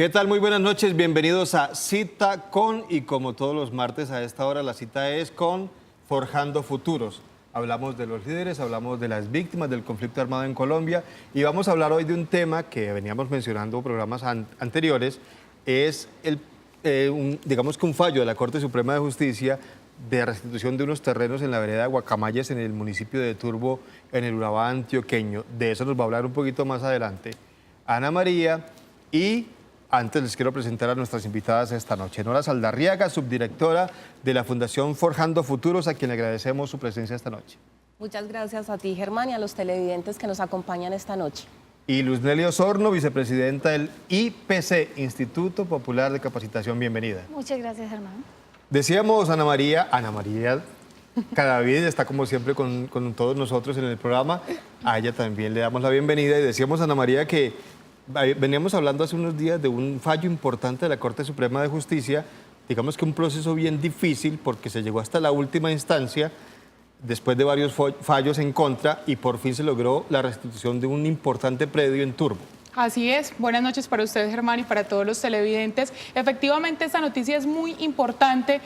¿Qué tal? Muy buenas noches, bienvenidos a Cita con, y como todos los martes a esta hora la cita es con Forjando Futuros. Hablamos de los líderes, hablamos de las víctimas del conflicto armado en Colombia y vamos a hablar hoy de un tema que veníamos mencionando en programas anteriores, es digamos que un fallo de la Corte Suprema de Justicia de restitución de unos terrenos en la vereda de Guacamayas en el municipio de Turbo, en el Urabá antioqueño. De eso nos va a hablar un poquito más adelante Ana María. Y antes les quiero presentar a nuestras invitadas esta noche. Nora Saldarriaga, subdirectora de la Fundación Forjando Futuros, a quien le agradecemos su presencia esta noche. Muchas gracias a ti, Germán, y a los televidentes que nos acompañan esta noche. Y Luz Nelly Osorno, vicepresidenta del IPC, Instituto Popular de Capacitación. Bienvenida. Muchas gracias, Germán. Decíamos Ana María Cadavid está como siempre con todos nosotros en el programa. A ella también le damos la bienvenida y decíamos, Ana María, que veníamos hablando hace unos días de un fallo importante de la Corte Suprema de Justicia, digamos que un proceso bien difícil porque se llegó hasta la última instancia después de varios fallos en contra y por fin se logró la restitución de un importante predio en Turbo. Así es. Buenas noches para ustedes, Germán, y para todos los televidentes. Efectivamente, esta noticia es muy importante,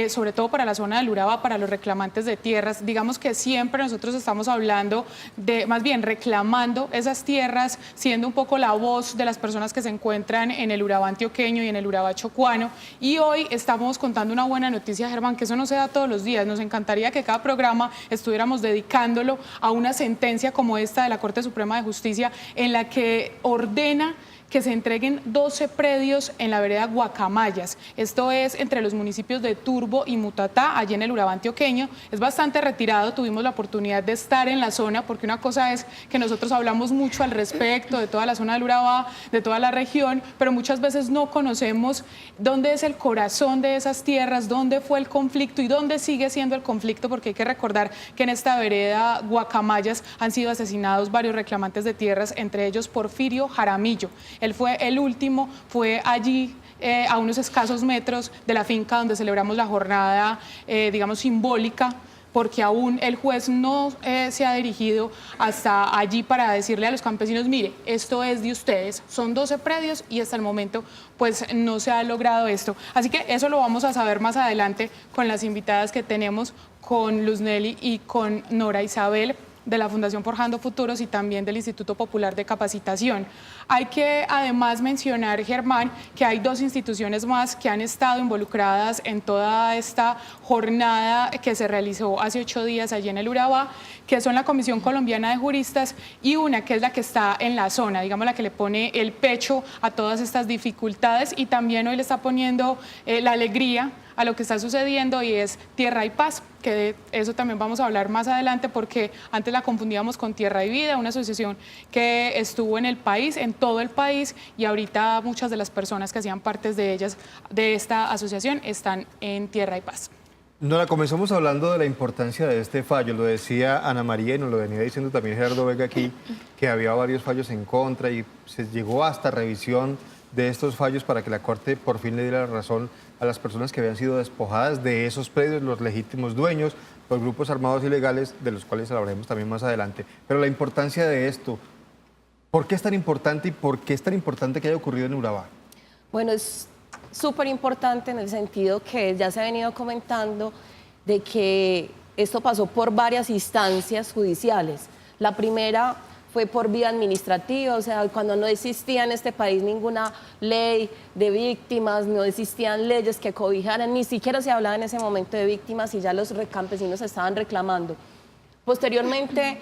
sobre todo para la zona del Urabá, para los reclamantes de tierras. Digamos que siempre nosotros estamos hablando de, más bien, reclamando esas tierras, siendo un poco la voz de las personas que se encuentran en el Urabá antioqueño y en el Urabá chocuano. Y hoy estamos contando una buena noticia, Germán, que eso no se da todos los días. Nos encantaría que cada programa estuviéramos dedicándolo a una sentencia como esta de la Corte Suprema de Justicia, en la que ordena que se entreguen 12 predios en la vereda Guacamayas. Esto es entre los municipios de Turbo y Mutatá, allí en el Urabá antioqueño. Es bastante retirado, tuvimos la oportunidad de estar en la zona, porque una cosa es que nosotros hablamos mucho al respecto de toda la zona del Urabá, de toda la región, pero muchas veces no conocemos dónde es el corazón de esas tierras, dónde fue el conflicto y dónde sigue siendo el conflicto, porque hay que recordar que en esta vereda Guacamayas han sido asesinados varios reclamantes de tierras, entre ellos Porfirio Jaramillo. Él fue el último, fue allí a unos escasos metros de la finca donde celebramos la jornada, digamos, simbólica, porque aún el juez no se ha dirigido hasta allí para decirle a los campesinos, mire, esto es de ustedes, son 12 predios y hasta el momento pues no se ha logrado esto. Así que eso lo vamos a saber más adelante con las invitadas que tenemos, con Luz Nelly y con Nora Isabel, de la Fundación Forjando Futuros y también del Instituto Popular de Capacitación. Hay que además mencionar, Germán, que hay dos instituciones más que han estado involucradas en toda esta jornada que se realizó hace 8 días allí en el Urabá, que son la Comisión Colombiana de Juristas y una que es la que está en la zona, digamos la que le pone el pecho a todas estas dificultades y también hoy le está poniendo la alegría a lo que está sucediendo y es Tierra y Paz, que de eso también vamos a hablar más adelante porque antes la confundíamos con Tierra y Vida, una asociación que estuvo en el país, en todo el país, y ahorita muchas de las personas que hacían parte de ellas, de esta asociación, están en Tierra y Paz. Nora, comenzamos hablando de la importancia de este fallo, lo decía Ana María y nos lo venía diciendo también Gerardo Vega aquí, que había varios fallos en contra y se llegó hasta revisión de estos fallos para que la Corte por fin le diera la razón a las personas que habían sido despojadas de esos predios, los legítimos dueños, por grupos armados ilegales, de los cuales hablaremos también más adelante. Pero la importancia de esto, ¿por qué es tan importante y por qué es tan importante que haya ocurrido en Urabá? Bueno, es súper importante en el sentido que ya se ha venido comentando de que esto pasó por varias instancias judiciales. La primera fue por vía administrativa, o sea, cuando no existía en este país ninguna ley de víctimas, no existían leyes que cobijaran, ni siquiera se hablaba en ese momento de víctimas y ya los campesinos estaban reclamando. Posteriormente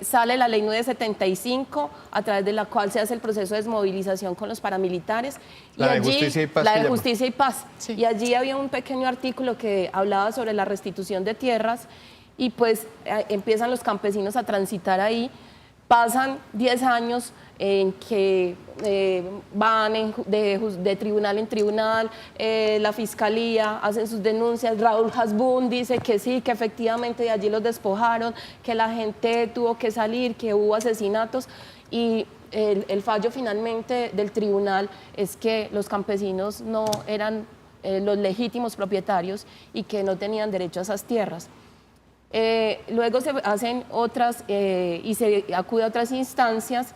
sale la ley 975, a través de la cual se hace el proceso de desmovilización con los paramilitares. La de Justicia y Paz. La de Justicia y Paz. Sí. Y allí había un pequeño artículo que hablaba sobre la restitución de tierras y pues empiezan los campesinos a transitar ahí. Pasan 10 años en que van de tribunal en tribunal, la fiscalía hacen sus denuncias, Raúl Hasbún dice que sí, que efectivamente de allí los despojaron, que la gente tuvo que salir, que hubo asesinatos y el fallo finalmente del tribunal es que los campesinos no eran los legítimos propietarios y que no tenían derecho a esas tierras. Luego se hacen otras y se acude a otras instancias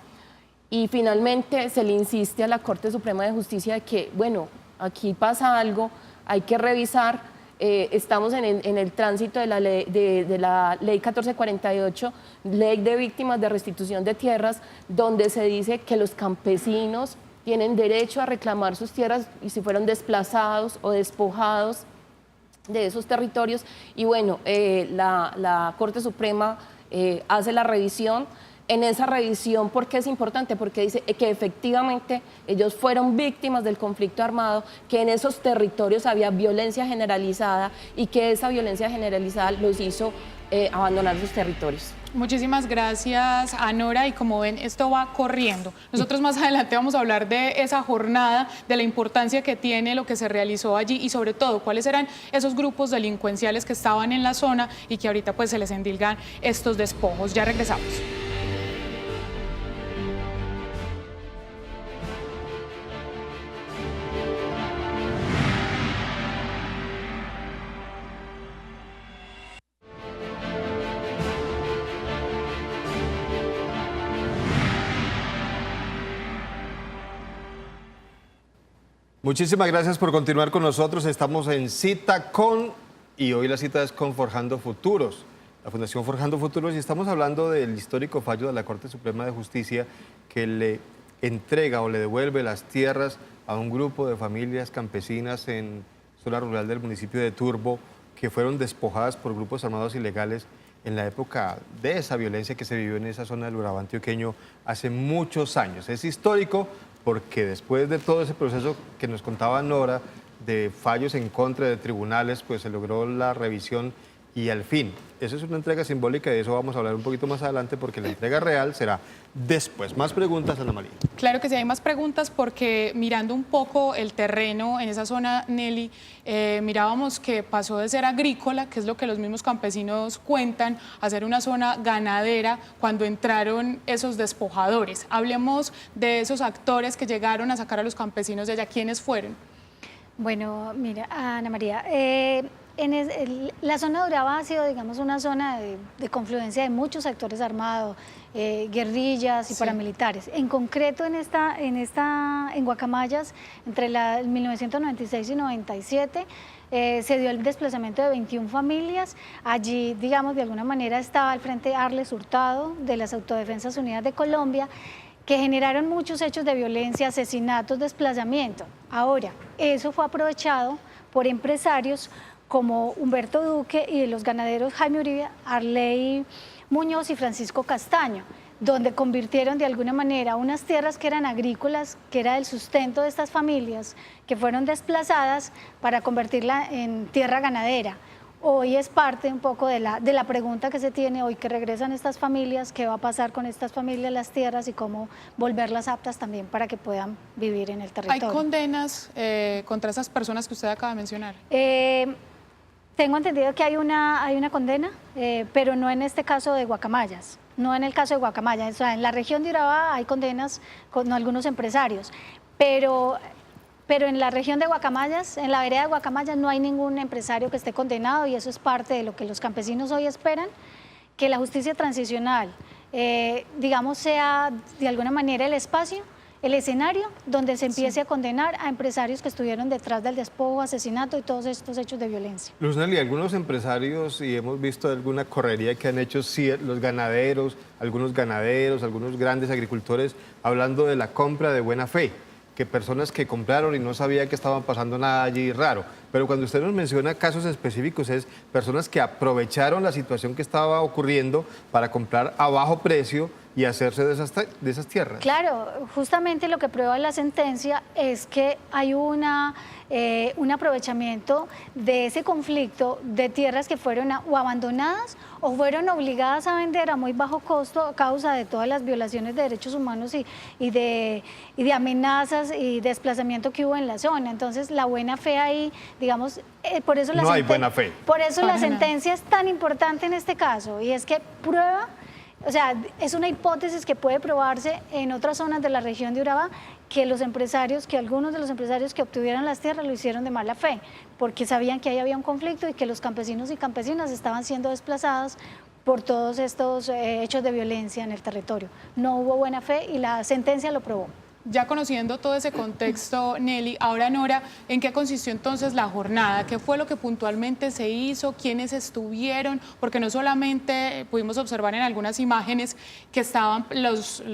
y finalmente se le insiste a la Corte Suprema de Justicia de que, bueno, aquí pasa algo, hay que revisar, estamos en el tránsito de la ley 1448, ley de víctimas de restitución de tierras, donde se dice que los campesinos tienen derecho a reclamar sus tierras y si fueron desplazados o despojados de esos territorios. Y bueno, la Corte Suprema hace la revisión. En esa revisión, ¿por qué es importante? Porque dice que efectivamente ellos fueron víctimas del conflicto armado, que en esos territorios había violencia generalizada y que esa violencia generalizada los hizo abandonar sus territorios. Muchísimas gracias, Anora, y como ven, esto va corriendo. Nosotros más adelante vamos a hablar de esa jornada, de la importancia que tiene lo que se realizó allí y sobre todo cuáles eran esos grupos delincuenciales que estaban en la zona y que ahorita pues se les endilgan estos despojos. Ya regresamos. Muchísimas gracias por continuar con nosotros. Estamos en Cita con, y hoy la cita es con Forjando Futuros, la Fundación Forjando Futuros, y estamos hablando del histórico fallo de la Corte Suprema de Justicia que le entrega o le devuelve las tierras a un grupo de familias campesinas en zona rural del municipio de Turbo que fueron despojadas por grupos armados ilegales en la época de esa violencia que se vivió en esa zona del Urabá antioqueño hace muchos años. Es histórico porque después de todo ese proceso que nos contaba Nora, de fallos en contra de tribunales, pues se logró la revisión y al fin. Eso es una entrega simbólica y de eso vamos a hablar un poquito más adelante porque la entrega real será después. Más preguntas, Ana María. Claro que sí, hay más preguntas porque mirando un poco el terreno en esa zona, Nelly, mirábamos que pasó de ser agrícola, que es lo que los mismos campesinos cuentan, a ser una zona ganadera cuando entraron esos despojadores. Hablemos de esos actores que llegaron a sacar a los campesinos de allá. ¿Quiénes fueron? Bueno, mira, Ana María, la zona de Urabá ha sido, digamos, una zona de confluencia de muchos sectores armados, guerrillas y paramilitares. En concreto, en Guacamayas, entre 1996 y 97, se dio el desplazamiento de 21 familias. Allí, digamos, de alguna manera estaba al frente Arles Hurtado, de las Autodefensas Unidas de Colombia, que generaron muchos hechos de violencia, asesinatos, desplazamiento. Ahora, eso fue aprovechado por empresarios como Humberto Duque y de los ganaderos Jaime Uribe, Arley Muñoz y Francisco Castaño, donde convirtieron de alguna manera unas tierras que eran agrícolas, que era el sustento de estas familias, que fueron desplazadas para convertirla en tierra ganadera. Hoy es parte un poco de la pregunta que se tiene hoy que regresan estas familias, qué va a pasar con estas familias, las tierras y cómo volverlas aptas también para que puedan vivir en el territorio. ¿Hay condenas contra esas personas que usted acaba de mencionar? Tengo entendido que hay una condena, pero no en este caso de Guacamayas, no en el caso de Guacamayas. O sea, en la región de Urabá hay condenas con algunos empresarios, pero en la región de Guacamayas, en la vereda de Guacamayas, no hay ningún empresario que esté condenado y eso es parte de lo que los campesinos hoy esperan, que la justicia transicional, digamos, sea de alguna manera el espacio, el escenario donde se empiece a condenar a empresarios que estuvieron detrás del despojo, asesinato y todos estos hechos de violencia. Luz Nelly, algunos empresarios, y hemos visto alguna correría que han hecho los ganaderos, algunos grandes agricultores, hablando de la compra de buena fe, que personas que compraron y no sabían que estaban pasando nada allí raro. Pero cuando usted nos menciona casos específicos, es personas que aprovecharon la situación que estaba ocurriendo para comprar a bajo precio y hacerse de esas tierras. Claro, justamente lo que prueba la sentencia es que hay un aprovechamiento de ese conflicto de tierras que fueron o abandonadas o fueron obligadas a vender a muy bajo costo a causa de todas las violaciones de derechos humanos y de amenazas y desplazamiento que hubo en la zona. Entonces, la buena fe ahí, digamos, por eso no hay buena fe. Por eso la sentencia es tan importante en este caso y es que prueba. O sea, es una hipótesis que puede probarse en otras zonas de la región de Urabá que algunos de los empresarios que obtuvieron las tierras lo hicieron de mala fe, porque sabían que ahí había un conflicto y que los campesinos y campesinas estaban siendo desplazados por todos estos hechos de violencia en el territorio. No hubo buena fe y la sentencia lo probó. Ya conociendo todo ese contexto, Nelly, ahora Nora, ¿en qué consistió entonces la jornada? ¿Qué fue lo que puntualmente se hizo? ¿Quiénes estuvieron? Porque no solamente pudimos observar en algunas imágenes que estaban los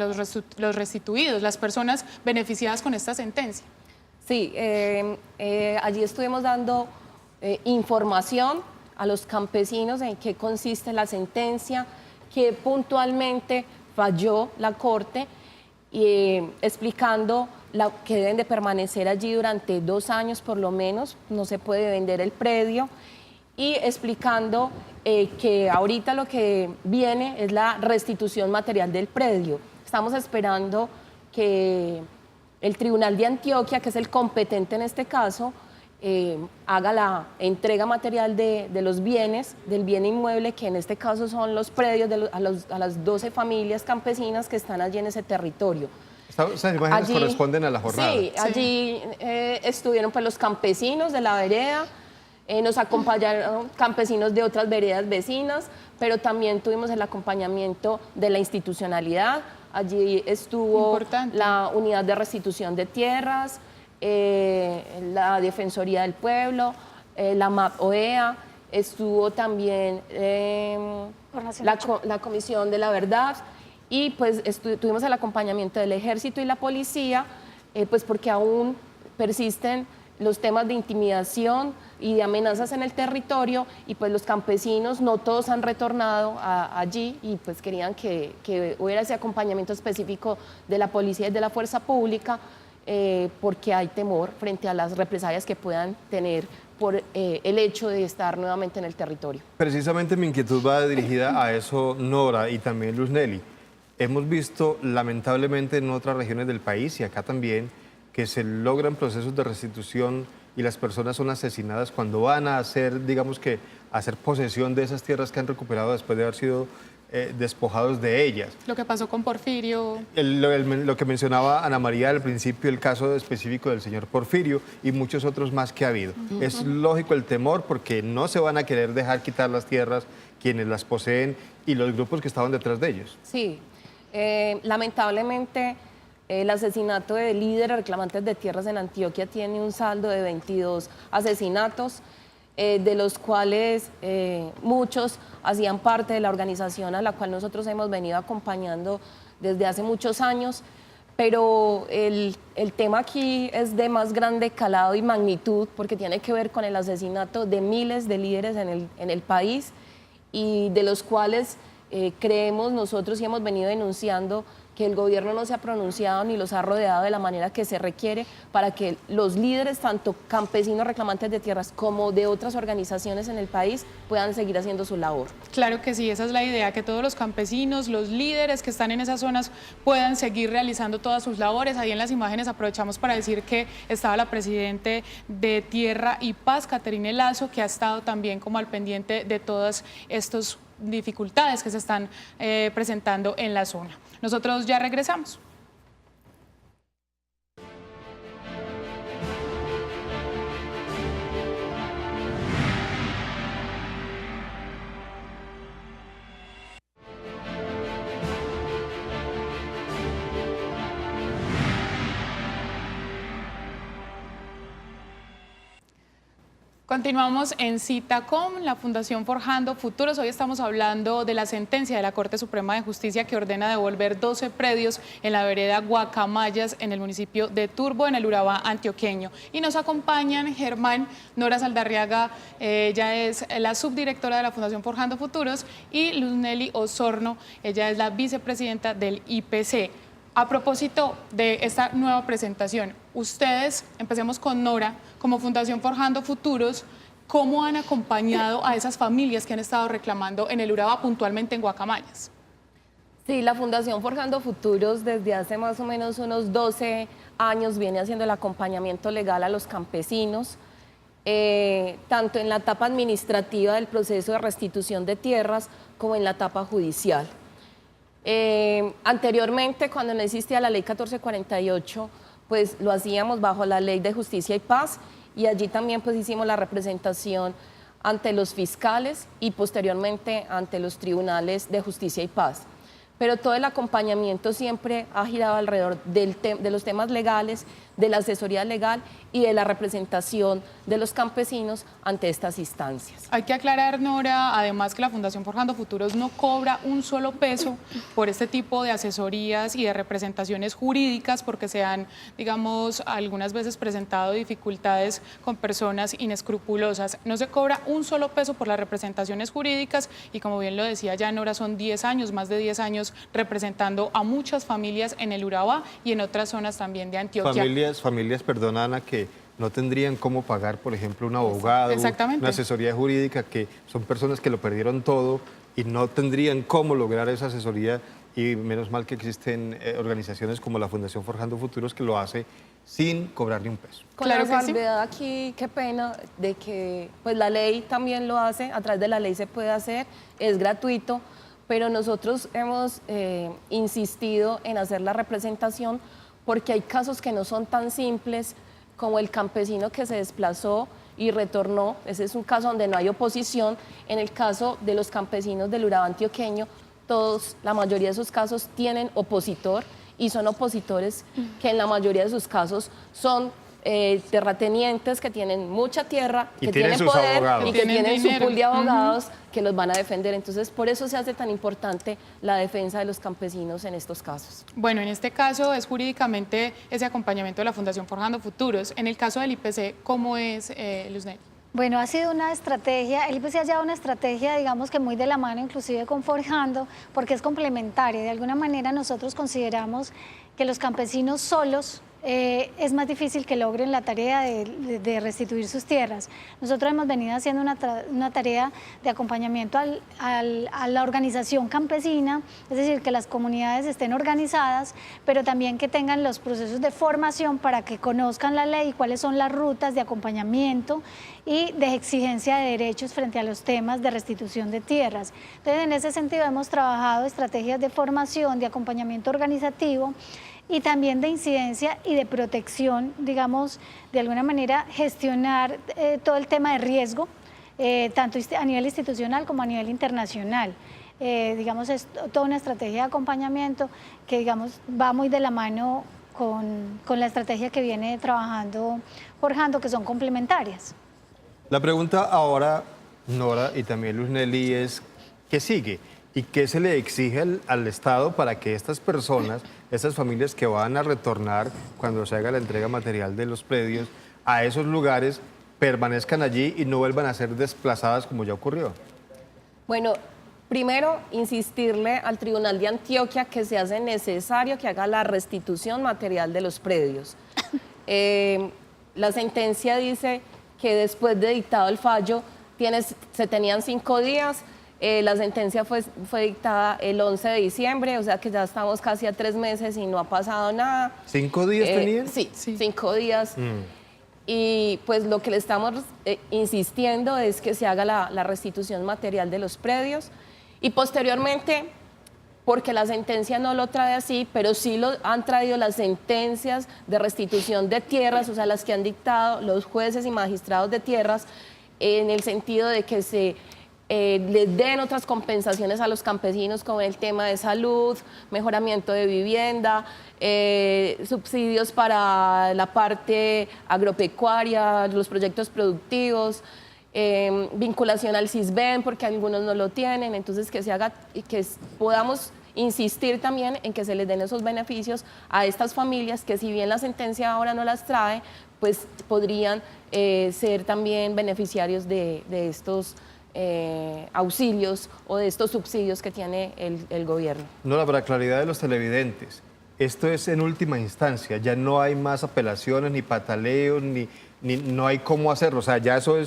restituidos, las personas beneficiadas con esta sentencia. Sí, allí estuvimos dando información a los campesinos en qué consiste la sentencia, qué puntualmente falló la Corte, y explicando que deben de permanecer allí durante 2 años por lo menos, no se puede vender el predio, y explicando que ahorita lo que viene es la restitución material del predio. Estamos esperando que el Tribunal de Antioquia, que es el competente en este caso, haga la entrega material de los bienes, del bien inmueble, que en este caso son los predios a las 12 familias campesinas que están allí en ese territorio. Esas imágenes corresponden a la jornada. Sí, allí estuvieron pues los campesinos de la vereda, nos acompañaron campesinos de otras veredas vecinas, pero también tuvimos el acompañamiento de la institucionalidad. Allí estuvo la Unidad de Restitución de Tierras, la Defensoría del Pueblo, la MAP-OEA, estuvo también la Comisión de la Verdad, y pues tuvimos el acompañamiento del Ejército y la Policía, pues porque aún persisten los temas de intimidación y de amenazas en el territorio, y pues los campesinos no todos han retornado allí, y pues querían que hubiera ese acompañamiento específico de la policía y de la fuerza pública, porque hay temor frente a las represalias que puedan tener por el hecho de estar nuevamente en el territorio. Precisamente mi inquietud va dirigida a eso, Nora, y también Luz Nelly. Hemos visto lamentablemente en otras regiones del país y acá también que se logran procesos de restitución y las personas son asesinadas cuando van a hacer, digamos que, hacer posesión de esas tierras que han recuperado después de haber sido despojados de ellas. Lo que pasó con Porfirio. Lo que mencionaba Ana María al principio, el caso específico del señor Porfirio y muchos otros más que ha habido. Es lógico el temor porque no se van a querer dejar quitar las tierras quienes las poseen y los grupos que estaban detrás de ellos. Sí, lamentablemente el asesinato de líderes reclamantes de tierras en Antioquia tiene un saldo de 22 asesinatos, de los cuales muchos hacían parte de la organización a la cual nosotros hemos venido acompañando desde hace muchos años, pero el tema aquí es de más grande calado y magnitud porque tiene que ver con el asesinato de miles de líderes en el país, y de los cuales creemos nosotros y hemos venido denunciando que el gobierno no se ha pronunciado ni los ha rodeado de la manera que se requiere para que los líderes, tanto campesinos reclamantes de tierras como de otras organizaciones en el país, puedan seguir haciendo su labor. Claro que sí, esa es la idea, que todos los campesinos, los líderes que están en esas zonas puedan seguir realizando todas sus labores. Ahí en las imágenes aprovechamos para decir que estaba la presidente de Tierra y Paz, Caterine Lazo, que ha estado también como al pendiente de todas estas dificultades que se están presentando en la zona. Nosotros ya regresamos. Continuamos en Cita con la Fundación Forjando Futuros. Hoy estamos hablando de la sentencia de la Corte Suprema de Justicia que ordena devolver 12 predios en la vereda Guacamayas, en el municipio de Turbo, en el Urabá antioqueño. Y nos acompañan Germán Nora Saldarriaga, ella es la subdirectora de la Fundación Forjando Futuros, y Luz Nelly Osorno, ella es la vicepresidenta del IPC. A propósito de esta nueva presentación, ustedes, empecemos con Nora, como Fundación Forjando Futuros, ¿cómo han acompañado a esas familias que han estado reclamando en el Urabá, puntualmente en Guacamayas? Sí, la Fundación Forjando Futuros desde hace más o menos unos 12 años viene haciendo el acompañamiento legal a los campesinos, tanto en la etapa administrativa del proceso de restitución de tierras como en la etapa judicial. Anteriormente, cuando no existía la ley 1448, pues lo hacíamos bajo la ley de Justicia y Paz, y allí también pues hicimos la representación ante los fiscales y posteriormente ante los tribunales de justicia y paz. Pero todo el acompañamiento siempre ha girado alrededor de los temas legales, de la asesoría legal y de la representación de los campesinos ante estas instancias. Hay que aclarar, Nora, además que la Fundación Forjando Futuros no cobra un solo peso por este tipo de asesorías y de representaciones jurídicas, porque se han, digamos, algunas veces presentado dificultades con personas inescrupulosas. No se cobra un solo peso por las representaciones jurídicas y, como bien lo decía ya Nora, son 10 años, más de 10 años representando a muchas familias en el Urabá y en otras zonas también de Antioquia. Familias, perdona Ana, que no tendrían cómo pagar, por ejemplo, un abogado, una asesoría jurídica, que son personas que lo perdieron todo y no tendrían cómo lograr esa asesoría, y menos mal que existen organizaciones como la Fundación Forjando Futuros que lo hace sin cobrar ni un peso. Con la salvedad aquí, qué pena, de que pues la ley también lo hace, a través de la ley se puede hacer, es gratuito, pero nosotros hemos insistido en hacer la representación porque hay casos que no son tan simples como el campesino que se desplazó y retornó. Ese es un caso donde no hay oposición. En el caso de los campesinos del Urabá antioqueño, la mayoría de esos casos tienen opositor y son opositores que en la mayoría de sus casos son terratenientes que tienen mucha tierra, y que tienen poder abogados. y que tienen su dinero. pool de abogados que los van a defender. Entonces, por eso se hace tan importante la defensa de los campesinos en estos casos. Bueno, en este caso es jurídicamente ese acompañamiento de la Fundación Forjando Futuros. En el caso del IPC, ¿cómo es, Luznery? Bueno, ha sido una estrategia, el IPC ha llevado una estrategia, digamos que muy de la mano, inclusive con Forjando, porque es complementaria. De alguna manera nosotros consideramos que los campesinos solos es más difícil que logren la tarea de restituir sus tierras. Nosotros hemos venido haciendo una tarea de acompañamiento a la organización campesina, es decir, que las comunidades estén organizadas, pero también que tengan los procesos de formación para que conozcan la ley y cuáles son las rutas de acompañamiento y de exigencia de derechos frente a los temas de restitución de tierras. Entonces, en ese sentido hemos trabajado estrategias de formación, de acompañamiento organizativo y también de incidencia y de protección, digamos, de alguna manera gestionar todo el tema de riesgo, tanto a nivel institucional como a nivel internacional. Digamos, es toda una estrategia de acompañamiento que, digamos, va muy de la mano con la estrategia que viene trabajando Forjando, que son complementarias. La pregunta ahora, Nora y también Luznery, es ¿qué sigue? ¿Y qué se le exige al Estado para que estas personas, estas familias que van a retornar cuando se haga la entrega material de los predios a esos lugares, permanezcan allí y no vuelvan a ser desplazadas como ya ocurrió? Bueno, primero, insistirle al Tribunal de Antioquia que se hace necesario que haga la restitución material de los predios. La sentencia dice que después de dictado el fallo se tenían 5 días. La sentencia fue dictada el 11 de diciembre, o sea que ya estamos casi a 3 meses y no ha pasado nada. ¿5 días tenían? Sí, 5 días. Y pues lo que le estamos insistiendo es que se haga la restitución material de los predios y posteriormente, porque la sentencia no lo trae así, pero sí lo han traído las sentencias de restitución de tierras, o sea, las que han dictado los jueces y magistrados de tierras, en el sentido de que se les den otras compensaciones a los campesinos como el tema de salud, mejoramiento de vivienda, subsidios para la parte agropecuaria, los proyectos productivos, vinculación al CISBEN porque algunos no lo tienen, entonces que se haga y que podamos insistir también en que se les den esos beneficios a estas familias que si bien la sentencia ahora no las trae, pues podrían ser también beneficiarios de estos auxilios o de estos subsidios que tiene el gobierno. No, para claridad de los televidentes, esto es en última instancia, ya no hay más apelaciones, ni pataleos, ni no hay cómo hacerlo, o sea, ya eso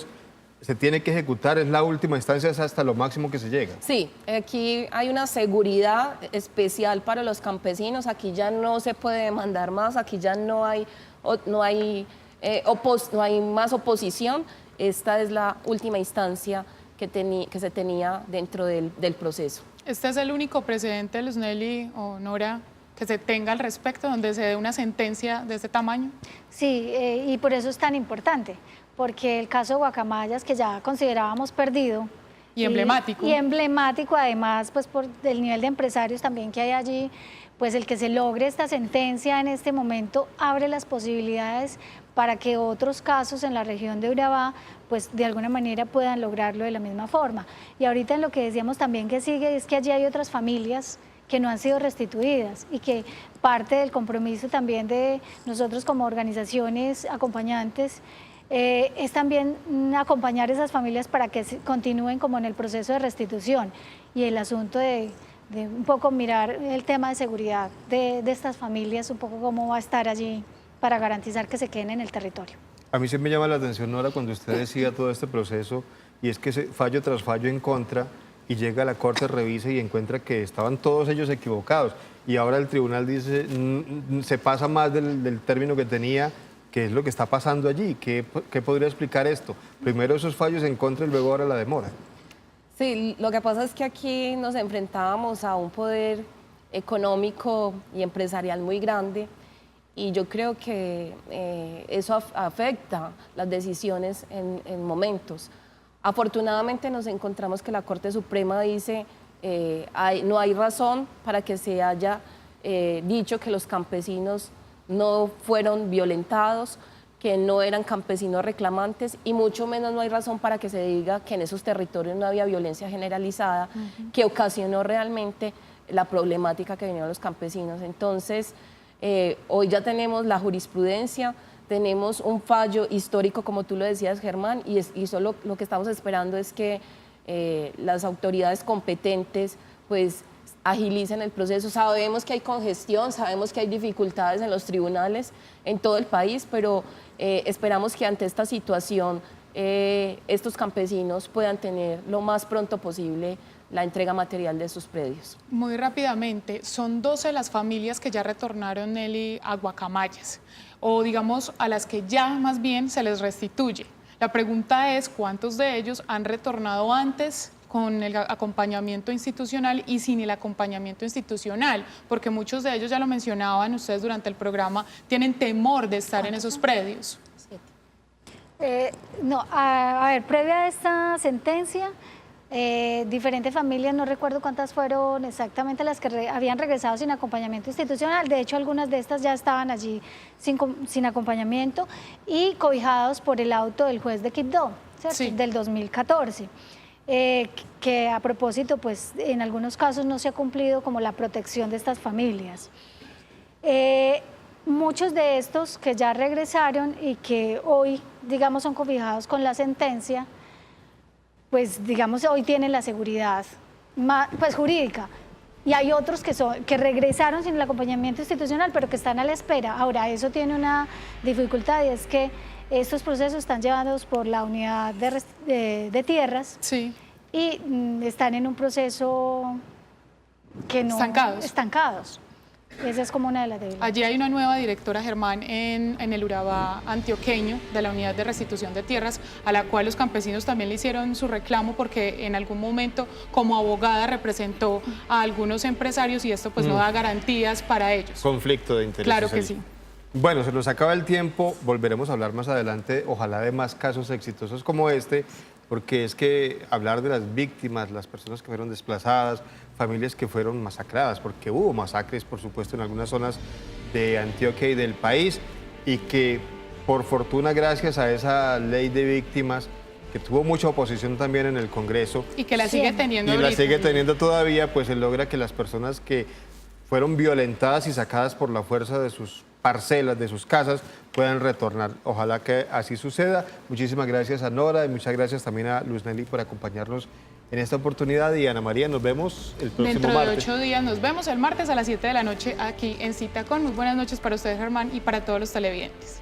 se tiene que ejecutar, es la última instancia, es hasta lo máximo que se llega. Sí, aquí hay una seguridad especial para los campesinos, aquí ya no se puede demandar más, aquí ya no hay más oposición, esta es la última instancia que se tenía dentro del proceso. ¿Este es el único precedente, Luznery o Nora, que se tenga al respecto, donde se dé una sentencia de este tamaño? Sí, y por eso es tan importante, porque el caso de Guacamayas, que ya considerábamos perdido, Y emblemático. Y emblemático además, pues por el nivel de empresarios también que hay allí, pues el que se logre esta sentencia en este momento abre las posibilidades para que otros casos en la región de Urabá, pues de alguna manera puedan lograrlo de la misma forma. Y ahorita en lo que decíamos también que sigue es que allí hay otras familias que no han sido restituidas y que parte del compromiso también de nosotros como organizaciones acompañantes es también acompañar a esas familias para que continúen como en el proceso de restitución y el asunto de un poco mirar el tema de seguridad de estas familias, un poco cómo va a estar allí para garantizar que se queden en el territorio. A mí sí me llama la atención, Nora, cuando usted decía todo este proceso, y es que fallo tras fallo en contra, y llega a la Corte, revisa y encuentra que estaban todos ellos equivocados. Y ahora el tribunal dice, se pasa más del término que tenía. ¿Qué es lo que está pasando allí? ¿Qué podría explicar esto? Primero esos fallos en contra y luego ahora la demora. Sí, lo que pasa es que aquí nos enfrentábamos a un poder económico y empresarial muy grande y yo creo que eso afecta las decisiones en momentos. Afortunadamente nos encontramos que la Corte Suprema dice no hay razón para que se haya dicho que los campesinos no fueron violentados, que no eran campesinos reclamantes y mucho menos no hay razón para que se diga que en esos territorios no había violencia generalizada que ocasionó realmente la problemática que venían los campesinos. Entonces, hoy ya tenemos la jurisprudencia, tenemos un fallo histórico, como tú lo decías, Germán, y solo lo que estamos esperando es que las autoridades competentes pues agilicen el proceso. Sabemos que hay congestión, sabemos que hay dificultades en los tribunales en todo el país, pero esperamos que ante esta situación estos campesinos puedan tener lo más pronto posible la entrega material de sus predios. Muy rápidamente, son 12 las familias que ya retornaron, Nelly, a Guacamayas, o digamos a las que ya más bien se les restituye. La pregunta es, ¿cuántos de ellos han retornado antes con el acompañamiento institucional y sin el acompañamiento institucional? Porque muchos de ellos, ya lo mencionaban ustedes durante el programa, tienen temor de estar en esos predios. A ver, previa a esta sentencia, diferentes familias, no recuerdo cuántas fueron exactamente las que habían regresado sin acompañamiento institucional. De hecho, algunas de estas ya estaban allí sin acompañamiento y cobijados por el auto del juez de Quibdó, ¿cierto? Sí. Del 2014. Que a propósito, pues en algunos casos no se ha cumplido como la protección de estas familias. Muchos de estos que ya regresaron y que hoy, digamos, son cobijados con la sentencia, pues digamos hoy tienen la seguridad pues jurídica. Y hay otros que regresaron sin el acompañamiento institucional, pero que están a la espera. Ahora, eso tiene una dificultad y es que estos procesos están llevados por la unidad de tierras. Sí. Y están en un proceso que no... Estancados. Esa es como una de las debilidades. Allí hay una nueva directora, Germán, en el Urabá antioqueño de la unidad de restitución de tierras, a la cual los campesinos también le hicieron su reclamo porque en algún momento como abogada representó a algunos empresarios y esto pues no da garantías para ellos. Conflicto de intereses. Claro que sí. Bueno, se nos acaba el tiempo, volveremos a hablar más adelante, ojalá de más casos exitosos como este, porque es que hablar de las víctimas, las personas que fueron desplazadas, familias que fueron masacradas, porque hubo masacres, por supuesto, en algunas zonas de Antioquia y del país, y que por fortuna, gracias a esa ley de víctimas, que tuvo mucha oposición también en el Congreso. Y que la sigue teniendo. Y la sigue teniendo todavía, pues se logra que las personas que fueron violentadas y sacadas por la fuerza de sus parcelas, de sus casas, puedan retornar. Ojalá que así suceda. Muchísimas gracias a Nora y muchas gracias también a Luz Nelly por acompañarnos en esta oportunidad. Y Ana María, nos vemos el próximo martes. Dentro de 8 días nos vemos el martes a las 7 de la noche aquí en Cita Con. Muy buenas noches para ustedes, Germán, y para todos los televidentes.